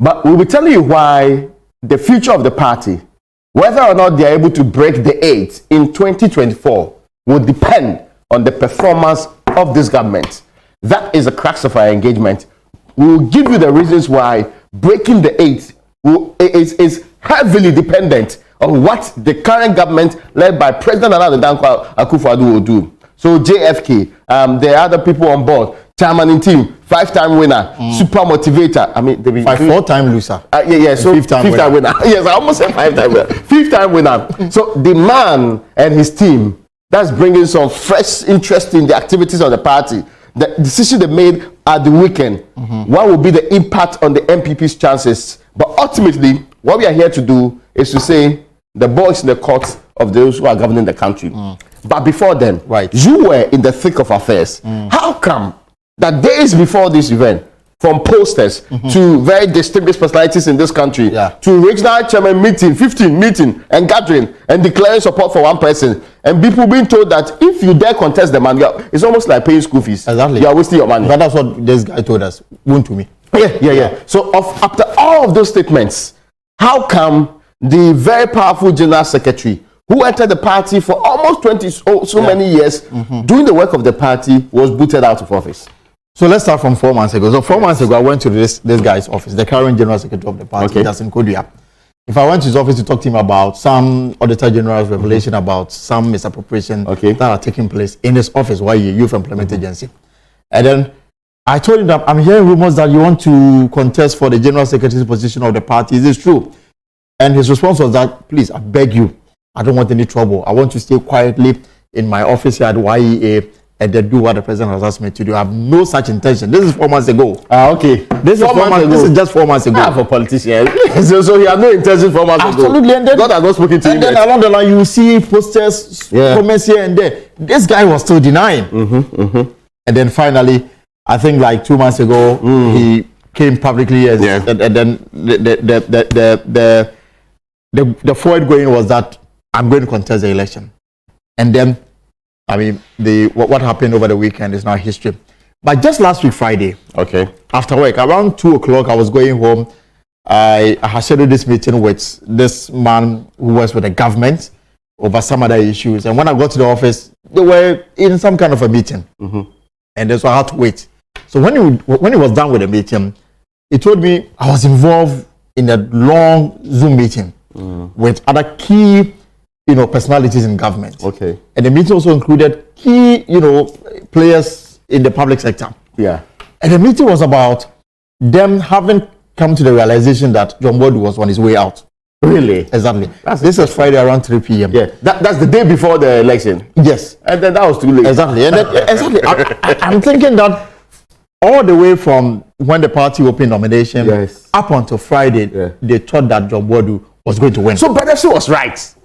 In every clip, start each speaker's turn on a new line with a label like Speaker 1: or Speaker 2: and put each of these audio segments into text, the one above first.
Speaker 1: But we will tell you why the future of the party, whether or not they are able to break the 8 in 2024, will depend on the performance of this government. That is the crux of our engagement. We will give you the reasons why breaking the 8 is heavily dependent on what the current government led by President Nana Dankwa Akufo-Addo will do. So JFK, there are other people on board. Chairman in team, 5-time winner, super motivator. I mean,
Speaker 2: 4-time loser.
Speaker 1: So 5th-time winner. Yes, I almost said 5-time winner. 5th-time winner. So the man and his team, that's bringing some fresh interest in the activities of the party. The decision they made at the weekend, what will be the impact on the MPP's chances? But ultimately, what we are here to do is to say the ball is in the court of those who are governing the country. But before then, you were in the thick of affairs. How come that days before this event, from posters to very distinguished personalities in this country, to regional chairman meeting, 15 meeting and gathering and declaring support for one person, and people being told that if you dare contest the man, it's almost like paying school fees.
Speaker 2: Exactly.
Speaker 1: You are wasting your money.
Speaker 2: But that's what this guy told us. Won't to me.
Speaker 1: Yeah. So after all of those statements, how come the very powerful general secretary who entered the party for almost 20 many years doing the work of the party was booted out of office?
Speaker 2: So let's start from 4 months ago. So 4 months ago, I went to this guy's office, the current general secretary of the party, Justin Kodua. If I went to his office to talk to him about some Auditor General's revelation about some misappropriation that are taking place in his office, Youth Employment Agency. And then I told him that I'm hearing rumors that you want to contest for the general secretary's position of the party. Is this true? And his response was that, please, I beg you, I don't want any trouble. I want to stay quietly in my office here at YEA and then do what the president has asked me to do. I have no such intention. This is 4 months ago. This is 4 months ago. This is just 4 months ago.
Speaker 1: For politicians. so he had no intention 4 months ago.
Speaker 2: Absolutely. And then,
Speaker 1: God has not spoken to him.
Speaker 2: And then along the line, you see posters, comments here and there. This guy was still denying. And then finally, I think like 2 months ago, he came publicly and then the forward going was that I'm going to contest the election. And then, I mean, what happened over the weekend is now history. But just last week, Friday, after work, around 2 o'clock, I was going home. I had scheduled this meeting with this man who works with the government over some other issues. And when I got to the office, they were in some kind of a meeting. And then so I had to wait. So when he was done with the meeting, he told me I was involved in a long Zoom meeting with other key personalities in government. And the meeting also included key, players in the public sector. And the meeting was about them having come to the realization that John Bodu was on his way out.
Speaker 1: Really?
Speaker 2: Exactly. This was Friday around 3 p.m.
Speaker 1: That's the day before the election.
Speaker 2: Yes.
Speaker 1: And then that was too late.
Speaker 2: Exactly. And then, I'm thinking that all the way from when the party opened nomination up until Friday, they thought that John Bodu was going to win.
Speaker 1: So Badefsi was right.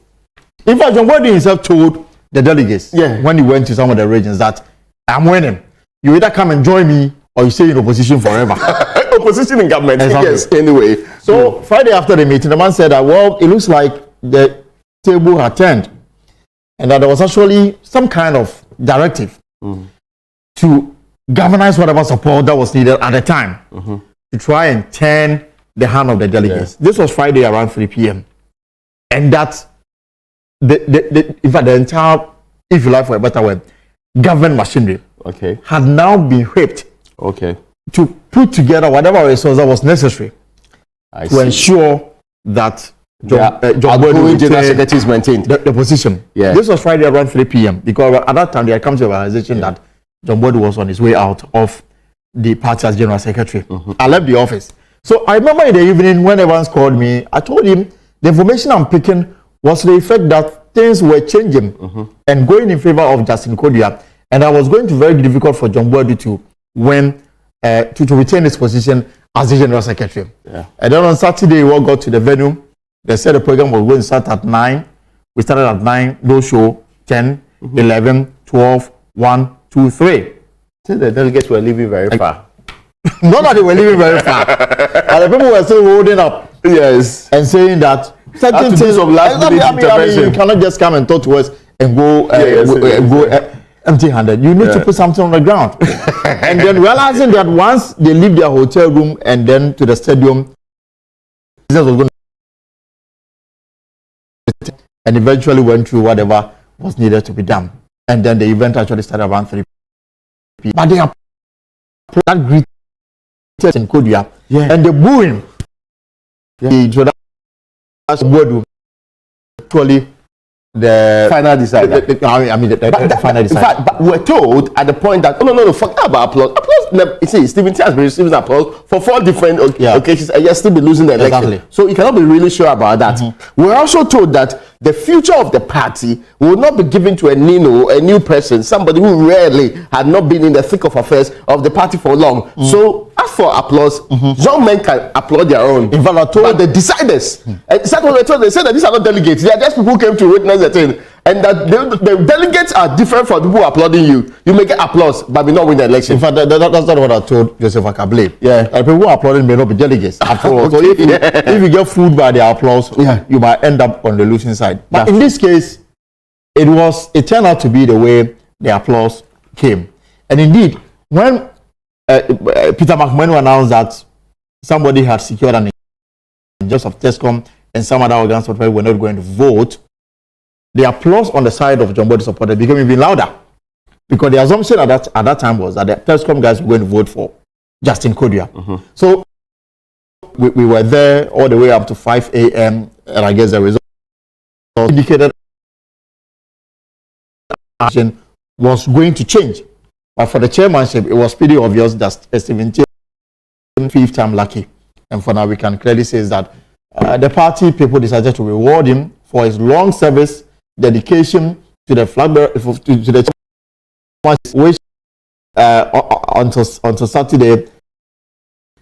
Speaker 2: In fact, John Bodu himself told the delegates when he went to some of the regions that I'm winning. You either come and join me or you stay in opposition forever.
Speaker 1: Opposition in government. Yes, anyway.
Speaker 2: So Friday after the meeting, the man said that, well, it looks like the table had turned and that there was actually some kind of directive to galvanize whatever support that was needed at the time to try and turn the hand of the delegates. This was Friday around 3 p.m. And that in fact, the entire, if you like for a better word, government machinery had now been whipped to put together whatever resource that was necessary to ensure that John Bodu
Speaker 1: General Secretary is maintained
Speaker 2: the position. This was Friday around 3 p.m. because at that time they had come to the realization that John Bodu was on his way out of the party as General Secretary. I left the office. So I remember in the evening when Evans called me, I told him the information I'm picking was the effect that things were changing and going in favor of Justin Kodua, and that was going to be very difficult for John Bodu to win, to retain his position as the General Secretary. And then on Saturday, we all got to the venue. They said the program was going to start at 9. We started at 9, no show, 10, 11, 12, 1, 2, 3.
Speaker 1: So the delegates were leaving very far.
Speaker 2: Not that they were leaving very far. And the people were still holding up. And saying that certain things of last minute intervention. You cannot just come and talk to us and go empty-handed. You need to put something on the ground. And then realizing that once they leave their hotel room and then to the stadium, business was going to, and eventually went through whatever was needed to be done. And then the event actually started around 3 p.m. But they are that great in Kodia, and the booing. So that's word actually the
Speaker 1: final decider.
Speaker 2: The final decider.
Speaker 1: In fact, but we're told at the point that no, forget about applause. Applause, you see, Stephen T has been receiving applause for 4 different occasions, and yet still be losing the election.
Speaker 2: Exactly.
Speaker 1: So you cannot be really sure about that. We're also told that the future of the party will not be given to a new person, somebody who rarely had not been in the thick of affairs of the party for long. So as for applause, young men can applaud their own.
Speaker 2: In fact, I told
Speaker 1: the deciders, they said that these are not delegates; they are just people who came to witness the thing, and that the delegates are different from the people applauding you. You may get applause, but may not win the election.
Speaker 2: In fact, that's not what I told Joseph Akable.
Speaker 1: Yeah,
Speaker 2: people who are applauding may not be delegates after all. So if you get fooled by the applause, you might end up on the losing side. But in this case, it turned out to be the way the applause came. And indeed, when Peter McMahon announced that somebody had secured an just of Tescom and some other organs were not going to vote, the applause on the side of John Body supporters became even louder, because the assumption at that time was that the Tescom guys were going to vote for Justin Kodia. So we were there all the way up to 5 a.m. and I guess the result indicated action was going to change. But for the chairmanship, it was pretty obvious that Stephen T 5th time lucky. And for now, we can clearly say that the party people decided to reward him for his long service, dedication to the flag bearer, to the which until Saturday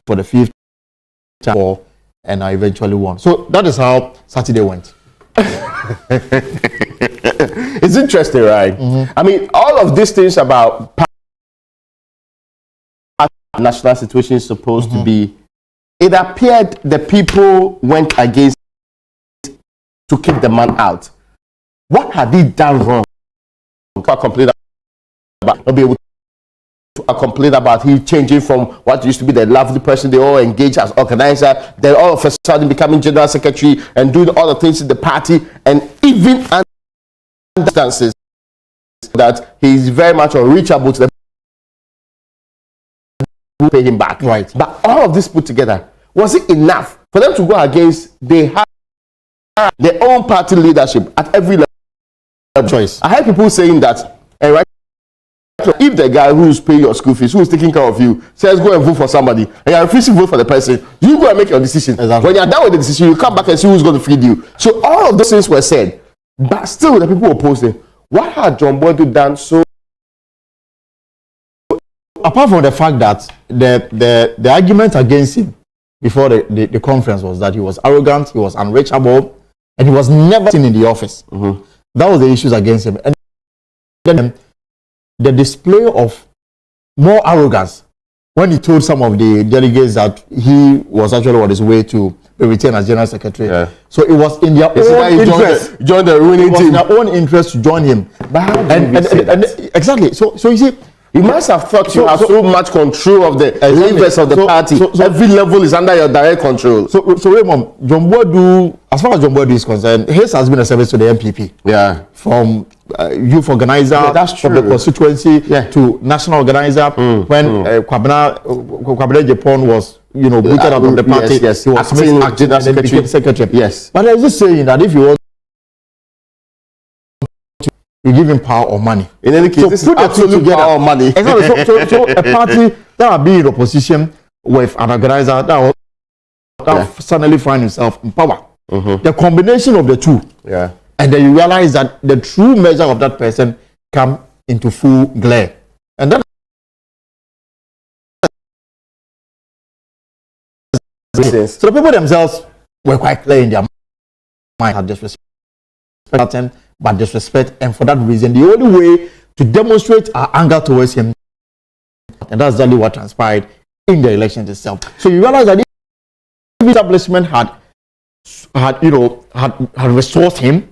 Speaker 2: for the 5th time, and I eventually won. So that is how Saturday went.
Speaker 1: It's interesting, right? I mean, all of these things about national situation is supposed to be, it appeared the people went against to kick the man out. What had he done wrong? Complain about not be able to complain about he changing from what used to be the lovely person they all engage as organizer, then all of a sudden becoming general secretary and doing all the things in the party, and even understands that he is very much unreachable to the who pay him back.
Speaker 2: Right.
Speaker 1: But all of this put together, was it enough for them to go against their own party leadership at every level?
Speaker 2: Choice.
Speaker 1: I heard people saying that, right, if the guy who's paying your school fees, who is taking care of you, says go and vote for somebody, and you're refusing to vote for the person, you go and make your decision.
Speaker 2: Exactly.
Speaker 1: When you're done with the decision, you come back and see who's going to feed you. So all of those things were said, but still the people opposed it. What had John Bodu done so?
Speaker 2: Apart from the fact that the argument against him before the conference was that he was arrogant, he was unreachable, and he was never seen in the office. That was the issues against him. And then the display of more arrogance when he told some of the delegates that he was actually on his way to be retained as general secretary. Yeah. So it was in their own interest.
Speaker 1: Join the ruling team.
Speaker 2: It was in their own interest to join him.
Speaker 1: But how do you say that?
Speaker 2: Exactly. So you see,
Speaker 1: you must have thought you have so much control of the levers of the party. So every level is under your direct control.
Speaker 2: So Raymond, John Bodu, as far as John Bodu is concerned, his has been a service to the MPP.
Speaker 1: Yeah.
Speaker 2: From youth organizer, from the constituency to national organizer. When Kwabena Japan was, booted out of the party,
Speaker 1: he
Speaker 2: was acting secretary.
Speaker 1: Yes.
Speaker 2: But I was just saying that if you want you give him power or money.
Speaker 1: In any case, this is absolute power or money.
Speaker 2: Exactly. So a party that will be in opposition with an organizer that will suddenly find himself in power. The combination of the two, and then you realize that the true measure of that person come into full glare, and then so the people themselves were quite clear in their mind had disrespect, but disrespect, and for that reason, the only way to demonstrate our anger towards him, and that's exactly what transpired in the election itself. So you realize that if the establishment had resourced him,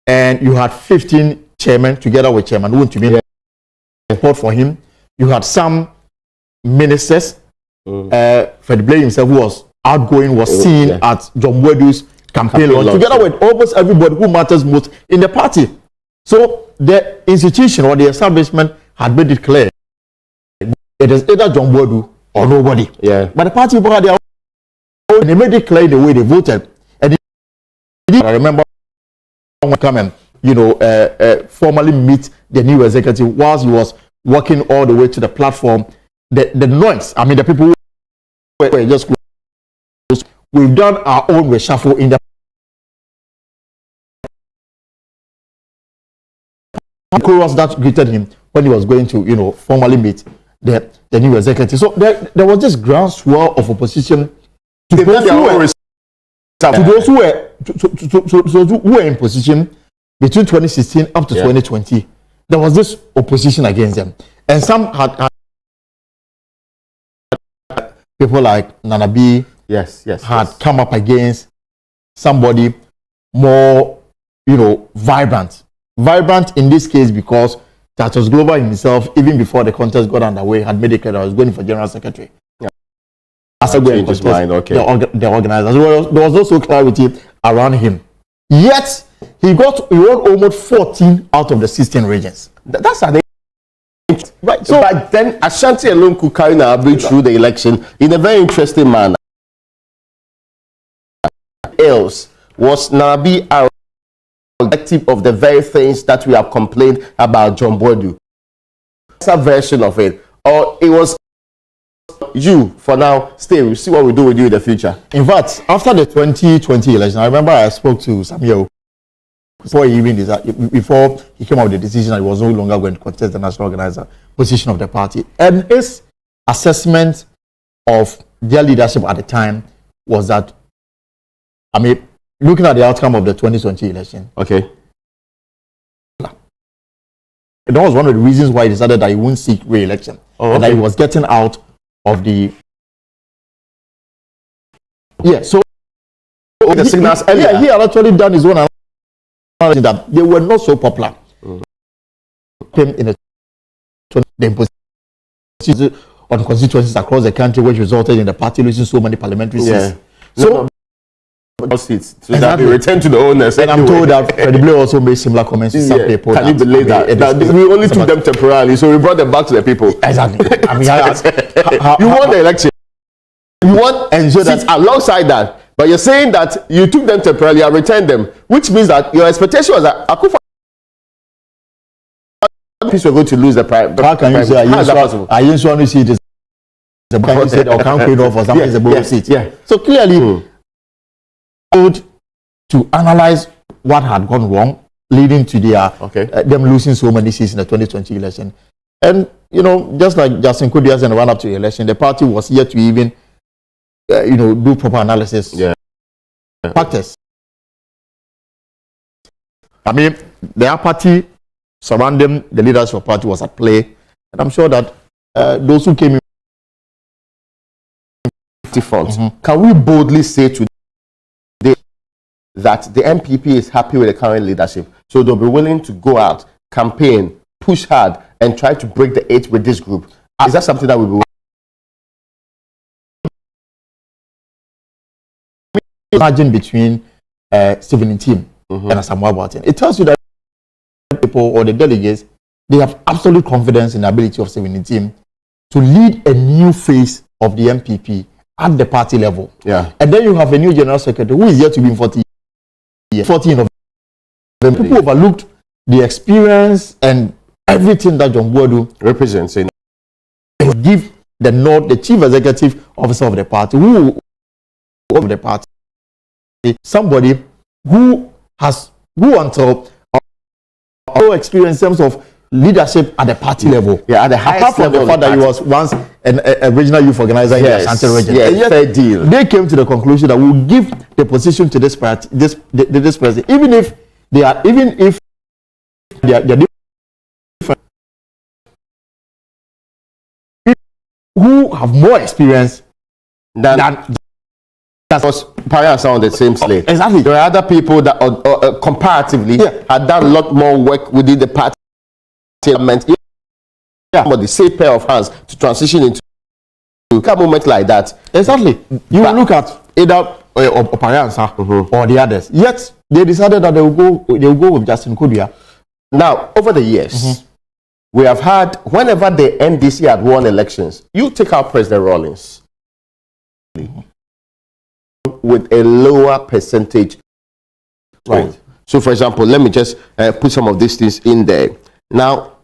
Speaker 2: and you had 15 chairmen together with Chairman Woon to be support for him, you had some ministers, Fred Blay himself, who was outgoing was seen at John Boadu's campaign launch, together with almost everybody who matters most in the party. So the institution or the establishment had made it clear it is either John Boadu or nobody.
Speaker 1: Yeah.
Speaker 2: But the party people had their own, and they made it clear the way they voted. And I remember someone come and formally meet the new executive whilst he was walking all the way to the platform. The noise, I mean, the people who were just close. We've done our own reshuffle in the chorus that greeted him when he was going to, formally meet the new executive. So there was this groundswell of opposition to those who were in position between 2016 up to 2020. There was this opposition against them, and some had people like Nanabi had come up against somebody more, vibrant in this case, because Tatos Glover himself, even before the contest got underway, had made it clear that I was going for general secretary. The organizers. There was also clarity around him. Yet he won almost 14 out of the 16 regions.
Speaker 1: That's an right. So, but then Ashanti alone could carry Nanabi through the election in a very interesting manner. Else was Nanabi our objective of the very things that we have complained about John Boadu? That's a version of it, or it was you for now. Stay. We'll see what we do with you in the future.
Speaker 2: In fact, after the 2020 election, I remember I spoke to Samuel before he came up with the decision that he was no longer going to contest the national organizer position of the party. And his assessment of their leadership at the time was that, I mean, looking at the outcome of the 2020 election,
Speaker 1: that
Speaker 2: was one of the reasons why he decided that he wouldn't seek re-election, and that he was getting out of the so
Speaker 1: the signals earlier.
Speaker 2: He had actually done his own analysis that they were not so popular. Came in the on constituencies across the country, which resulted in the party losing so many parliamentary seats.
Speaker 1: Seats, so that they return to the owners.
Speaker 2: And I'm told that Freddie Blair also made similar comments to some people.
Speaker 1: Can you believe that? We only took them temporarily, so we brought them back to the people.
Speaker 2: Exactly. I mean,
Speaker 1: you won the election. You won and seats alongside that, but you're saying that you took them temporarily and returned them, which means that your expectation was that Akufa were going to lose the prime.
Speaker 2: How can you say I just want to see this? Can you say or can't quit off or something is a bonus seat? So clearly. To analyze what had gone wrong, leading to their them losing so many seats in the 2020 election. And just like Justin Kudias and run up to the election, the party was yet to even do proper analysis. Factors. I mean, their party surrounding the leadership of the party was at play, and I'm sure that those who came in
Speaker 1: default. Can we boldly say today that the MPP is happy with the current leadership, so they'll be willing to go out, campaign, push hard, and try to break the eight with this group? Is that something that we will
Speaker 2: imagine between Stephen and Tim and Asamoah Boateng? It tells you that people or the delegates, they have absolute confidence in the ability of Stephen and Tim to lead a new phase of the MPP at the party level. And then you have a new general secretary who is yet to be in 14 of them. People overlooked the experience and everything that John Boadu
Speaker 1: represents.
Speaker 2: Give the nod, the chief executive officer of the party, somebody who until experience in terms of leadership at the party level.
Speaker 1: At the highest
Speaker 2: level. Apart from the fact that he was once a regional youth organizer in the Ashanti region.
Speaker 1: Fair deal.
Speaker 2: They came to the conclusion that we'll give the position to this party, this president, even if they are different, who have more experience than
Speaker 1: that was parents on the same slate.
Speaker 2: Exactly.
Speaker 1: There are other people that comparatively had done a lot more work within the party. But the same pair of hands to transition into a moment like that.
Speaker 2: Exactly. You will look at either Opariansa or the others. Yet they decided that they will go with Justin Kodua.
Speaker 1: Now, over the years, we have had, whenever the NDC had won elections, you take out President Rawlings with a lower percentage. Right. So, for example, let me just put some of these things in there. Now,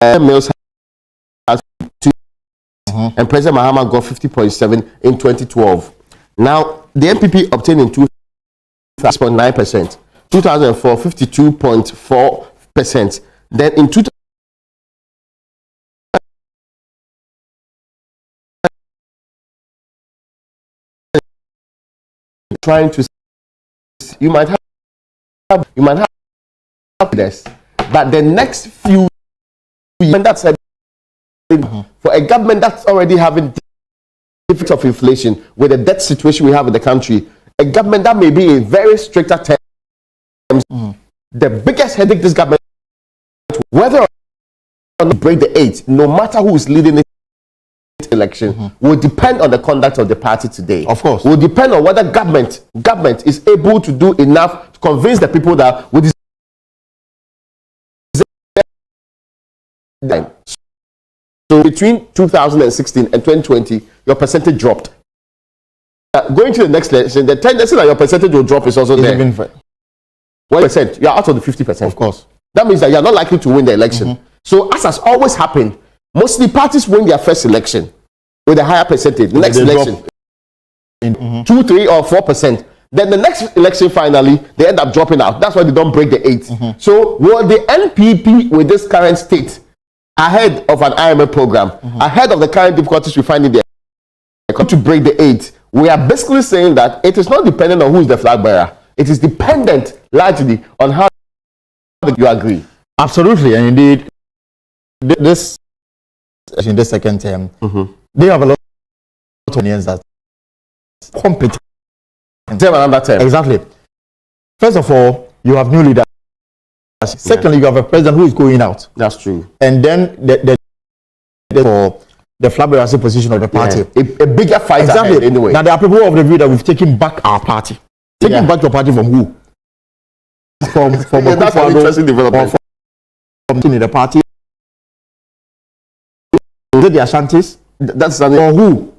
Speaker 1: Mills has 2, and President Mahama got 50.7 in 2012. Now, the NPP obtained in 6.9%, 2004 52.4%. Then in 2000, trying to, you might have this, but the next few years, that's for a government that's already having effects of inflation with the debt situation we have in the country, a government that may be in very stricter terms, the biggest headache this government, whether or not break the 8, no matter who is leading the election, will depend on the conduct of the party today.
Speaker 2: Of course,
Speaker 1: will depend on whether government is able to do enough to convince the people that with this. So between 2016 and 2020, your percentage dropped. Going to the next election, the tendency that your percentage will drop is also there. 1%, you're out of the 50%.
Speaker 2: Of course.
Speaker 1: That means that you're not likely to win the election. So, as has always happened, mostly parties win their first election with a higher percentage. The next election, 2, 3, or 4%. Then the next election, finally, they end up dropping out. That's why they don't break the 8. So, will the NPP with this current state, ahead of an IMF program, ahead of the current difficulties we find in the economy, to break the 8? We are basically saying that it is not dependent on who is the flag bearer. It is dependent largely on how you agree.
Speaker 2: Absolutely, and indeed, this in the second term, they have a lot of opinions that competent.
Speaker 1: Another term.
Speaker 2: Exactly. First of all, you have new leaders. Secondly, you have a president who is going out.
Speaker 1: That's true.
Speaker 2: And then for the flag bearer position of the party,
Speaker 1: a bigger fight.
Speaker 2: Exactly.
Speaker 1: Anyway,
Speaker 2: now there are people of the view that we've taken back our party. Taking back your party from who? From
Speaker 1: that's an interesting development.
Speaker 2: From the party. Is it the Ashantis?
Speaker 1: That's
Speaker 2: or who?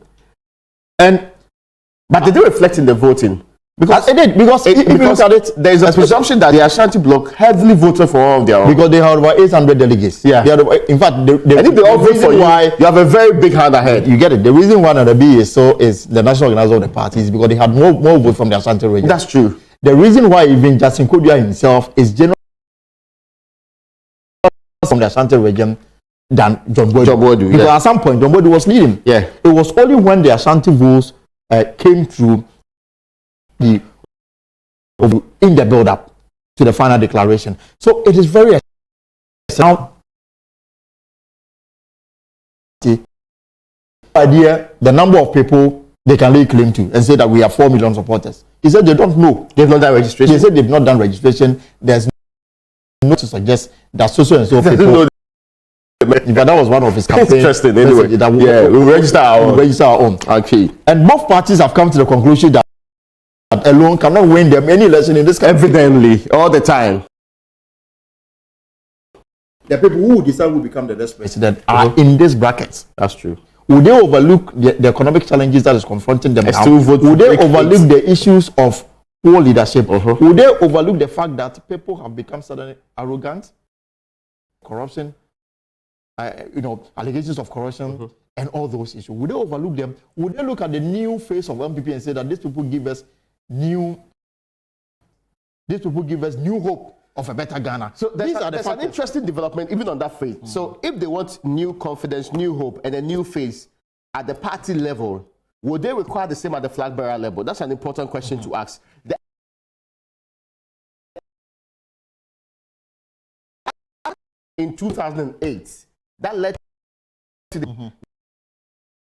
Speaker 1: But did they reflect in the voting?
Speaker 2: Because it did. Because if you look at it,
Speaker 1: there is a presumption that the Ashanti bloc heavily voted for all of their own.
Speaker 2: Because they had over 800 delegates.
Speaker 1: Yeah.
Speaker 2: In fact,
Speaker 1: and if they all vote for you, you have a very big hand ahead.
Speaker 2: You get it. The reason why the B is the national organizer of the party is because they had more votes from the Ashanti region.
Speaker 1: That's true.
Speaker 2: The reason why even Justin Kodua himself is generally from the Ashanti region than John Boydu. Because at some point, John Boydu was leading.
Speaker 1: Yeah.
Speaker 2: It was only when the Ashanti votes came through in the build-up to the final declaration. So it is very now idea the number of people they can lay claim to and say that we have 4 million supporters. He said they don't know.
Speaker 1: They've not done registration.
Speaker 2: They said they've not done registration. There's no to suggest that so and so people. But that was one of his campaigns.
Speaker 1: Interesting. Anyway, we'll register our own. Okay.
Speaker 2: And both parties have come to the conclusion that alone cannot win them any election in this country.
Speaker 1: Evidently, all the time.
Speaker 2: The people who decide who become the next president are in these brackets.
Speaker 1: That's true.
Speaker 2: Would they overlook the economic challenges that is confronting them now? Would they overlook the issues of poor leadership? Would they overlook the fact that people have become suddenly arrogant, corruption, allegations of corruption, and all those issues? Would they overlook them? Would they look at the new face of MPP and say that these people give us new hope of a better Ghana?
Speaker 1: So there's an interesting development even on that phase. So if they want new confidence, new hope, and a new face at the party level, would they require the same at the flag bearer level? That's an important question to ask. In 2008, that led to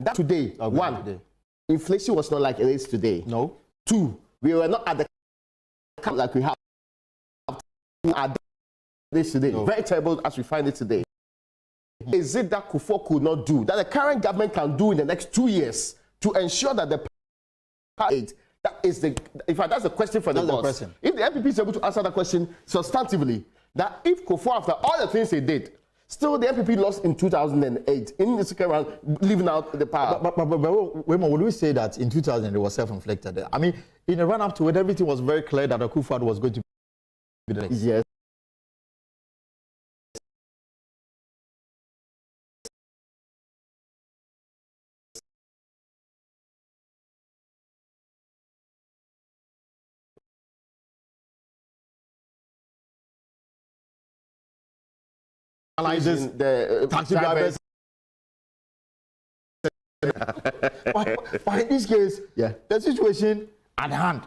Speaker 1: that today. One, inflation was not like it is today.
Speaker 2: No.
Speaker 1: Two, we were not at the like we have at this today. No. Very terrible as we find it today. is it that Kufuor could not do, that the current government can do in the next 2 years to ensure that the that is the, in fact, that's the question for the boss. If the MPP is able to answer that question substantively, that if Kufuor, after all the things he did, still the MPP lost in 2008 in the second round, leaving out the power.
Speaker 2: But would we say that in 2000 it was self-inflicted? I mean, in the run-up to it, everything was very clear that Kufuor was going to be the next.
Speaker 1: Yes.
Speaker 2: Analyzes the taxi drivers. But in this case, the situation at hand.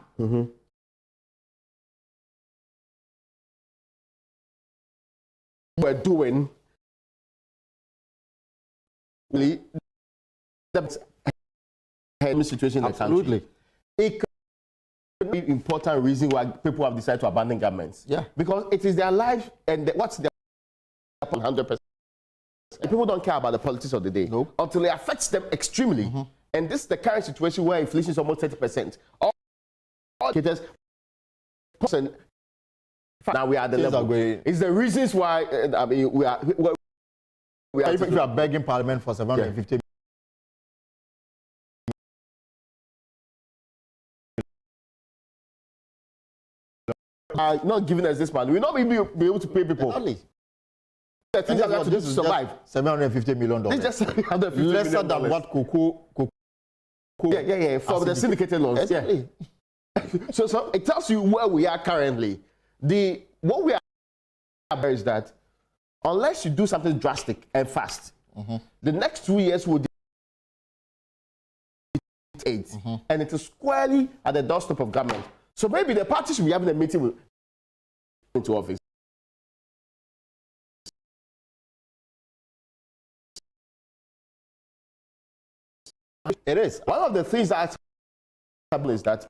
Speaker 1: We're doing really the situation in the country. It could be an important reason why people have decided to abandon governments.
Speaker 2: Yeah,
Speaker 1: because it is their life and what's their 100%. People don't care about the politics of the day until it affects them extremely. And this is the current situation where inflation is almost 30%. All indicators, now we are at the level. It's the reasons why I mean we are.
Speaker 2: If you are begging Parliament for 750.
Speaker 1: Not giving us this money, we'll not be able to pay people. The things that have to do to survive.
Speaker 2: $750 million.
Speaker 1: It's just $750
Speaker 2: lesser than what Cocoa.
Speaker 1: For the syndicated loans.
Speaker 2: Exactly.
Speaker 1: So it tells you where we are currently. What we are is that unless you do something drastic and fast, the next 2 years will dictate, and it is squarely at the doorstep of government. So maybe the parties should be having a meeting into office. It is. One of the things that happens is that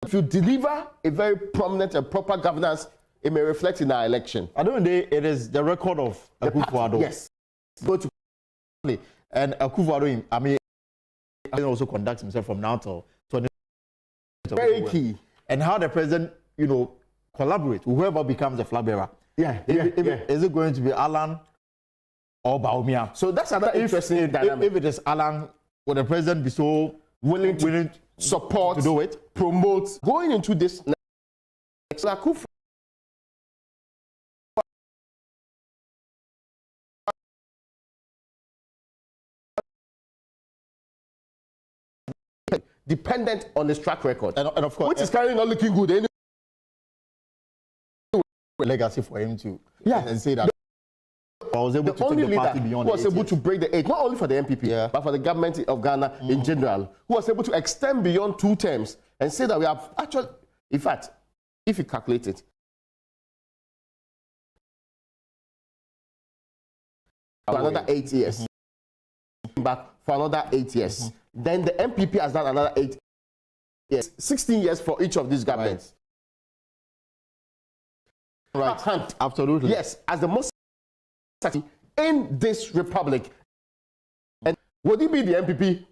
Speaker 1: if you deliver a very prominent and proper governance, it may reflect in our election.
Speaker 2: I don't know, it is the record of Akufo-Addo.
Speaker 1: Yes. Go to
Speaker 2: and Akufo-Addo, I mean, he also conducts himself from now till 20.
Speaker 1: Very key.
Speaker 2: And how the president, collaborate with whoever becomes the flag bearer. Is it going to be Alan or Bawumia?
Speaker 1: So that's another interesting dynamic.
Speaker 2: If it is Alan, will the president be so willing to
Speaker 1: support,
Speaker 2: to do it,
Speaker 1: promote, going into this next Akufo? Dependent on his track record,
Speaker 2: and of course,
Speaker 1: which is currently not looking good anyway.
Speaker 2: Legacy for him to and say that I was able to take the party beyond.
Speaker 1: Who was able to break the age, not only for the MPP, but for the government of Ghana in general, who was able to extend beyond 2 terms and say that we have actually, in fact, if you calculate it, for another 8 years, back for another 8 years, then the MPP has done another 8 years, 16 years for each of these governments. Right.
Speaker 2: Absolutely.
Speaker 1: Yes, as the most in this republic. And would it be the MPP?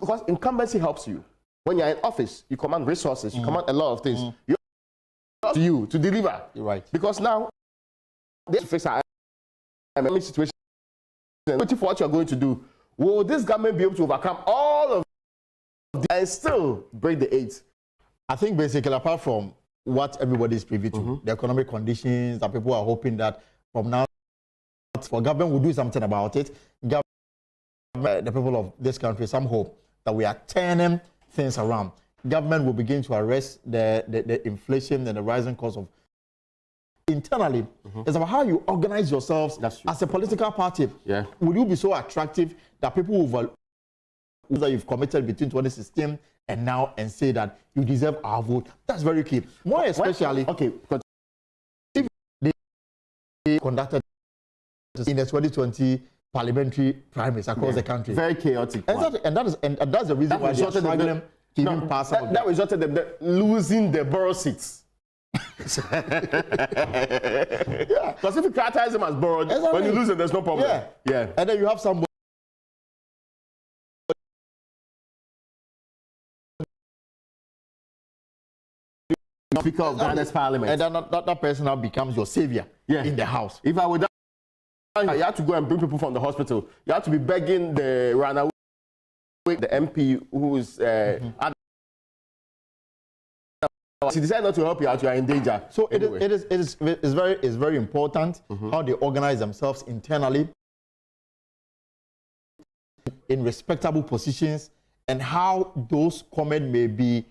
Speaker 1: Because incumbency helps you. When you're in office, you command resources, you command a lot of things. You to you to deliver.
Speaker 2: You're right.
Speaker 1: Because now they face our situation. Waiting for what you're going to do. Will this government be able to overcome all of this and still break the 8?
Speaker 2: I think basically, apart from what everybody is privy to, the economic conditions, that people are hoping that from now for government will do something about it. The people of this country, some hope that we are turning things around. Government will begin to arrest the inflation and the rising cost of internally. It's about how you organize yourselves as a political party. Will you be so attractive that people will that you've committed between 2016 and now and say that you deserve our vote? That's very key. More especially, because if they conducted in the 2020 parliamentary primaries across the country,
Speaker 1: very chaotic,
Speaker 2: and that's the reason why they're struggling even pass some of
Speaker 1: that resulted in them losing the borough seats. Yeah, because if you characterize them as borrowed, when you lose them, there's no problem. Yeah.
Speaker 2: And then you have some
Speaker 1: Speaker of Ghana's parliament,
Speaker 2: and then that person now becomes your savior in the house.
Speaker 1: If I would, you have to go and bring people from the hospital. You have to be begging the runaway, the MP who is. She decided not to help you out. You are in danger.
Speaker 2: So anyway. it is very important how they organize themselves internally in respectable positions, and how those comments may be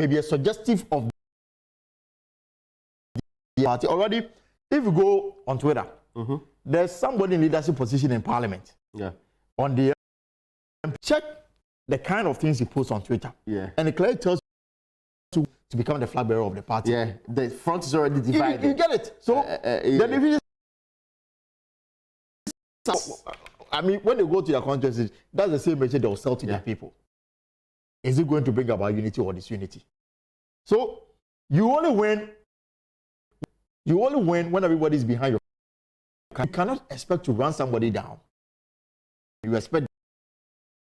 Speaker 2: a suggestive of the party. Already, if you go on Twitter, there's somebody in leadership position in Parliament.
Speaker 1: Yeah.
Speaker 2: On the check the kind of things he posts on Twitter.
Speaker 1: Yeah.
Speaker 2: And it clearly tells you to become the flag bearer of the party.
Speaker 1: Yeah. The front is already divided.
Speaker 2: You get it. So then if you I mean, when they go to their conferences, that's the same message they'll sell to their people. Is it going to bring about unity or disunity? So you only win when everybody's behind you. You cannot expect to run somebody down. You expect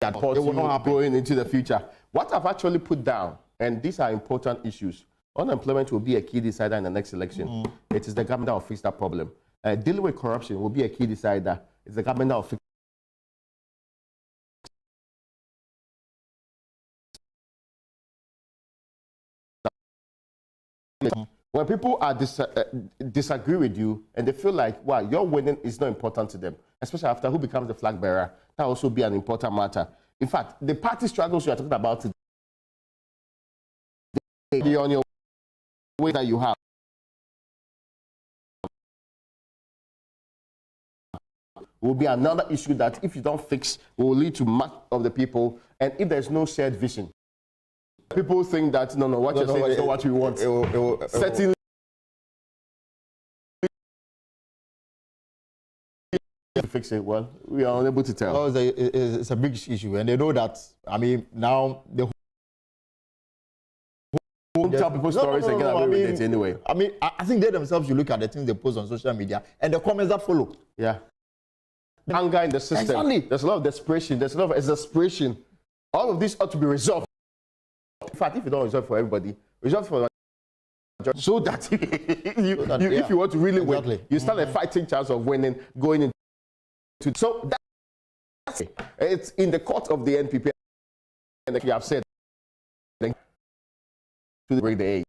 Speaker 2: that
Speaker 1: it will not happen going into the future. What I've actually put down, and these are important issues. Unemployment will be a key decider in the next election. It is the government that will fix that problem. Dealing with corruption will be a key decider. It's the government that will fix. When people are disagree with you and they feel like, wow, your winning is not important to them, especially after who becomes the flag bearer, that will also be an important matter. In fact, the party struggles you are talking about today, on your way that you have, will be another issue that if you don't fix, will lead to much of the people. And if there's no shared vision, people think that what you're saying is not what we want. Certainly, fix it. Well, we are unable to tell.
Speaker 2: Well, it's a big issue, and they know that. I mean, now the
Speaker 1: whole tell people stories and get away with it anyway.
Speaker 2: I mean, I think they themselves should look at the things they post on social media and the comments that follow.
Speaker 1: Yeah, the anger in the system.
Speaker 2: Exactly.
Speaker 1: There's a lot of desperation. There's a lot of exasperation. All of this ought to be resolved. In fact, if you don't resolve for everybody, resolve for so that if you want to really win, you stand a fighting chance of winning going into. So that's it. It's in the court of the NPP, and like you have said, to bring the aid.